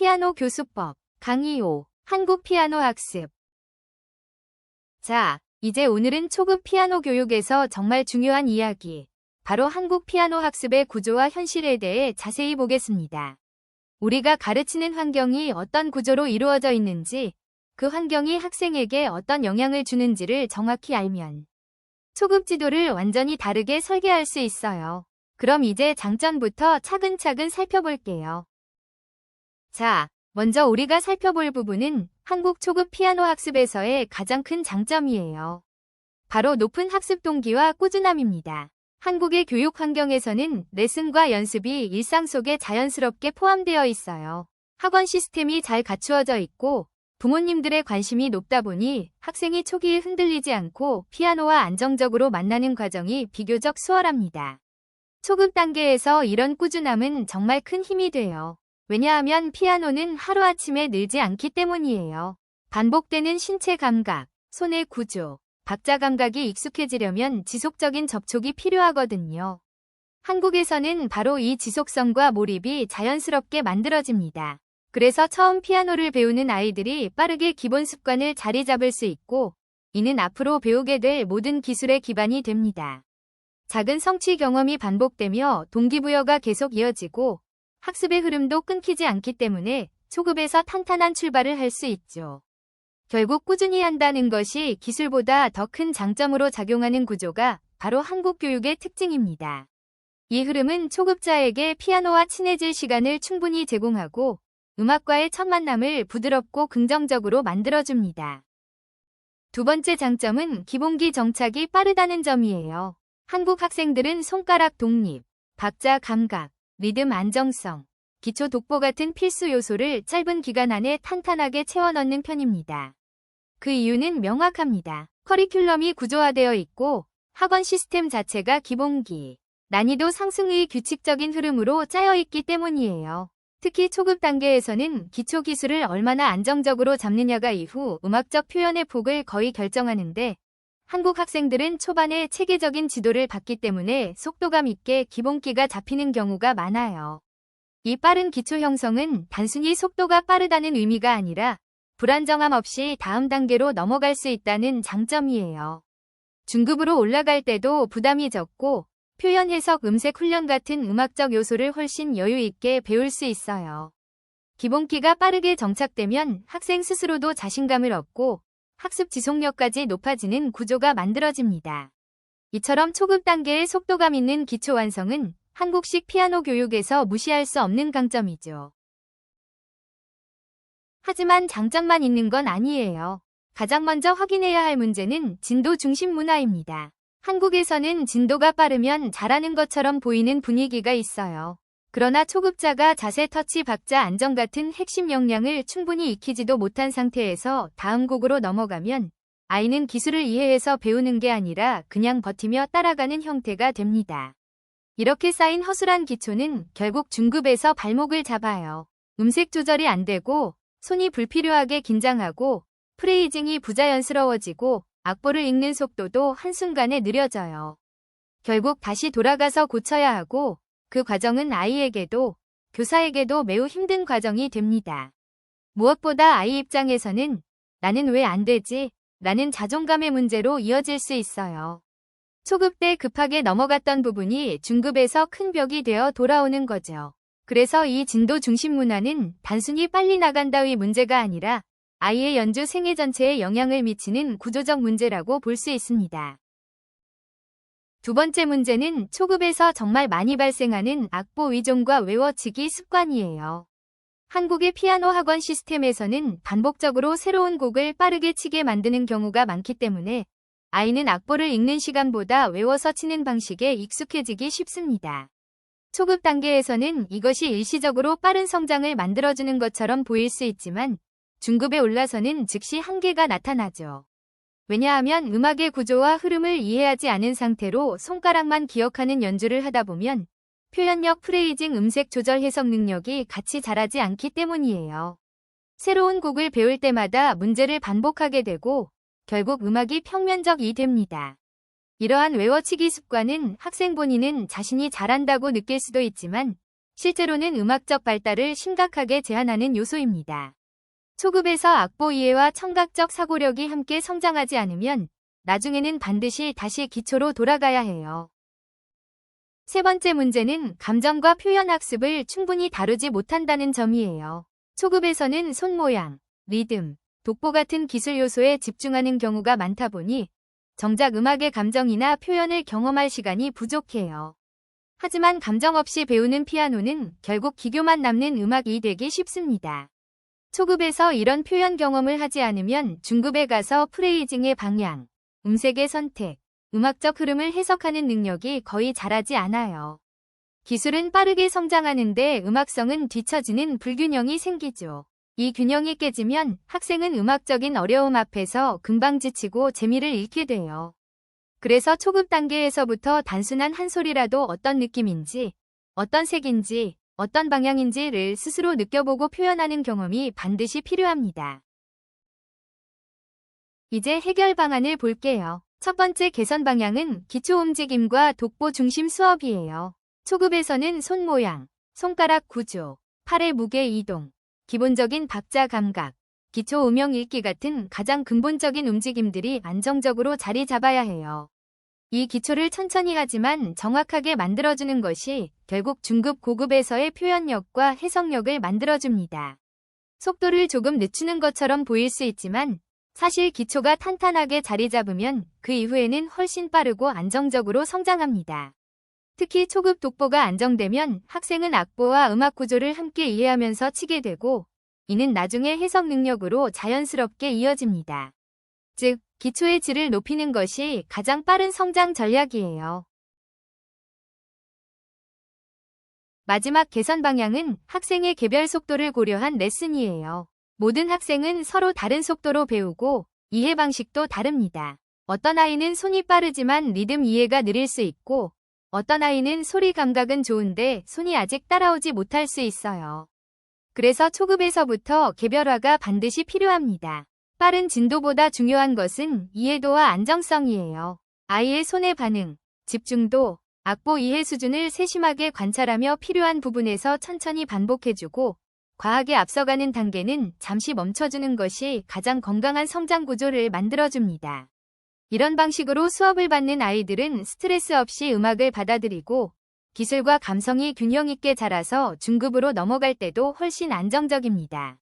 피아노 교수법 강의 5 한국 피아노 학습. 자, 이제 오늘은 초급 피아노 교육에서 정말 중요한 이야기, 바로 한국 피아노 학습의 구조와 현실에 대해 자세히 보겠습니다. 우리가 가르치는 환경이 어떤 구조로 이루어져 있는지, 그 환경이 학생에게 어떤 영향을 주는지를 정확히 알면 초급 지도를 완전히 다르게 설계할 수 있어요. 그럼 이제 장점부터 차근차근 살펴볼게요. 자, 먼저 우리가 살펴볼 부분은 한국 초급 피아노 학습에서의 가장 큰 장점이에요. 바로 높은 학습 동기와 꾸준함입니다. 한국의 교육 환경에서는 레슨과 연습이 일상 속에 자연스럽게 포함되어 있어요. 학원 시스템이 잘 갖추어져 있고 부모님들의 관심이 높다 보니 학생이 초기에 흔들리지 않고 피아노와 안정적으로 만나는 과정이 비교적 수월합니다. 초급 단계에서 이런 꾸준함은 정말 큰 힘이 돼요. 왜냐하면 피아노는 하루아침에 늘지 않기 때문이에요. 반복되는 신체 감각, 손의 구조, 박자 감각이 익숙해지려면 지속적인 접촉이 필요하거든요. 한국에서는 바로 이 지속성과 몰입이 자연스럽게 만들어집니다. 그래서 처음 피아노를 배우는 아이들이 빠르게 기본 습관을 자리 잡을 수 있고, 이는 앞으로 배우게 될 모든 기술의 기반이 됩니다. 작은 성취 경험이 반복되며 동기부여가 계속 이어지고 학습의 흐름도 끊기지 않기 때문에 초급에서 탄탄한 출발을 할 수 있죠. 결국 꾸준히 한다는 것이 기술보다 더 큰 장점으로 작용하는 구조가 바로 한국 교육의 특징입니다. 이 흐름은 초급자에게 피아노와 친해질 시간을 충분히 제공하고 음악과의 첫 만남을 부드럽고 긍정적으로 만들어줍니다. 두 번째 장점은 기본기 정착이 빠르다는 점이에요. 한국 학생들은 손가락 독립, 박자 감각, 리듬 안정성, 기초 독보 같은 필수 요소를 짧은 기간 안에 탄탄하게 채워 넣는 편입니다. 그 이유는 명확합니다. 커리큘럼이 구조화되어 있고 학원 시스템 자체가 기본기, 난이도 상승의 규칙적인 흐름으로 짜여 있기 때문이에요. 특히 초급 단계에서는 기초 기술을 얼마나 안정적으로 잡느냐가 이후 음악적 표현의 폭을 거의 결정하는데, 한국 학생들은 초반에 체계적인 지도를 받기 때문에 속도감 있게 기본기가 잡히는 경우가 많아요. 이 빠른 기초 형성은 단순히 속도가 빠르다는 의미가 아니라 불안정함 없이 다음 단계로 넘어갈 수 있다는 장점이에요. 중급으로 올라갈 때도 부담이 적고 표현 해석 음색 훈련 같은 음악적 요소를 훨씬 여유 있게 배울 수 있어요. 기본기가 빠르게 정착되면 학생 스스로도 자신감을 얻고 학습 지속력까지 높아지는 구조가 만들어집니다. 이처럼 초급 단계의 속도감 있는 기초 완성은 한국식 피아노 교육에서 무시할 수 없는 강점이죠. 하지만 장점만 있는 건 아니에요. 가장 먼저 확인해야 할 문제는 진도 중심 문화입니다. 한국에서는 진도가 빠르면 잘하는 것처럼 보이는 분위기가 있어요. 그러나 초급자가 자세, 터치, 박자 안정 같은 핵심 역량을 충분히 익히지도 못한 상태에서 다음 곡으로 넘어가면 아이는 기술을 이해해서 배우는 게 아니라 그냥 버티며 따라가는 형태가 됩니다. 이렇게 쌓인 허술한 기초는 결국 중급에서 발목을 잡아요. 음색 조절이 안 되고 손이 불필요하게 긴장하고 프레이징이 부자연스러워지고 악보를 읽는 속도도 한순간에 느려져요. 결국 다시 돌아가서 고쳐야 하고, 그 과정은 아이에게도 교사에게도 매우 힘든 과정이 됩니다. 무엇보다 아이 입장에서는 나는 왜 안 되지? 라는 자존감의 문제로 이어질 수 있어요. 초급 때 급하게 넘어갔던 부분이 중급에서 큰 벽이 되어 돌아오는 거죠. 그래서 이 진도 중심 문화는 단순히 빨리 나간다의 문제가 아니라 아이의 연주 생애 전체에 영향을 미치는 구조적 문제라고 볼 수 있습니다. 두 번째 문제는 초급에서 정말 많이 발생하는 악보 위종과 외워치기 습관이에요. 한국의 피아노 학원 시스템에서는 반복적으로 새로운 곡을 빠르게 치게 만드는 경우가 많기 때문에 아이는 악보를 읽는 시간보다 외워서 치는 방식에 익숙해지기 쉽습니다. 초급 단계에서는 이것이 일시적으로 빠른 성장을 만들어주는 것처럼 보일 수 있지만 중급에 올라서는 즉시 한계가 나타나죠. 왜냐하면 음악의 구조와 흐름을 이해하지 않은 상태로 손가락만 기억하는 연주를 하다 보면 표현력, 프레이징, 음색 조절 해석 능력이 같이 자라지 않기 때문이에요. 새로운 곡을 배울 때마다 문제를 반복하게 되고 결국 음악이 평면적이 됩니다. 이러한 외워치기 습관은 학생 본인은 자신이 잘한다고 느낄 수도 있지만 실제로는 음악적 발달을 심각하게 제한하는 요소입니다. 초급에서 악보 이해와 청각적 사고력이 함께 성장하지 않으면 나중에는 반드시 다시 기초로 돌아가야 해요. 세 번째 문제는 감정과 표현 학습을 충분히 다루지 못한다는 점이에요. 초급에서는 손 모양, 리듬, 독보 같은 기술 요소에 집중하는 경우가 많다 보니 정작 음악의 감정이나 표현을 경험할 시간이 부족해요. 하지만 감정 없이 배우는 피아노는 결국 기교만 남는 음악이 되기 쉽습니다. 초급에서 이런 표현 경험을 하지 않으면 중급에 가서 프레이징의 방향, 음색의 선택, 음악적 흐름을 해석하는 능력이 거의 자라지 않아요. 기술은 빠르게 성장하는데 음악성은 뒤처지는 불균형이 생기죠. 이 균형이 깨지면 학생은 음악적인 어려움 앞에서 금방 지치고 재미를 잃게 돼요. 그래서 초급 단계에서부터 단순한 한 소리라도 어떤 느낌인지, 어떤 색인지, 어떤 방향인지를 스스로 느껴보고 표현하는 경험이 반드시 필요합니다. 이제 해결 방안을 볼게요. 첫 번째 개선 방향은 기초 움직임과 독보 중심 수업이에요. 초급에서는 손 모양, 손가락 구조, 팔의 무게 이동, 기본적인 박자 감각, 기초 음영 읽기 같은 가장 근본적인 움직임들이 안정적으로 자리 잡아야 해요. 이 기초를 천천히 하지만 정확하게 만들어주는 것이 결국 중급 고급에서의 표현력과 해석력을 만들어줍니다. 속도를 조금 늦추는 것처럼 보일 수 있지만 사실 기초가 탄탄하게 자리 잡으면 그 이후에는 훨씬 빠르고 안정적으로 성장합니다. 특히 초급 독보가 안정되면 학생은 악보와 음악 구조를 함께 이해하면서 치게 되고 이는 나중에 해석 능력으로 자연스럽게 이어집니다. 즉, 기초의 질을 높이는 것이 가장 빠른 성장 전략이에요. 마지막 개선 방향은 학생의 개별 속도를 고려한 레슨이에요. 모든 학생은 서로 다른 속도로 배우고 이해 방식도 다릅니다. 어떤 아이는 손이 빠르지만 리듬 이해가 느릴 수 있고 어떤 아이는 소리 감각은 좋은데 손이 아직 따라오지 못할 수 있어요. 그래서 초급에서부터 개별화가 반드시 필요합니다. 빠른 진도보다 중요한 것은 이해도와 안정성이에요. 아이의 손의 반응, 집중도, 악보 이해 수준을 세심하게 관찰하며 필요한 부분에서 천천히 반복해주고 과하게 앞서가는 단계는 잠시 멈춰주는 것이 가장 건강한 성장 구조를 만들어줍니다. 이런 방식으로 수업을 받는 아이들은 스트레스 없이 음악을 받아들이고 기술과 감성이 균형 있게 자라서 중급으로 넘어갈 때도 훨씬 안정적입니다.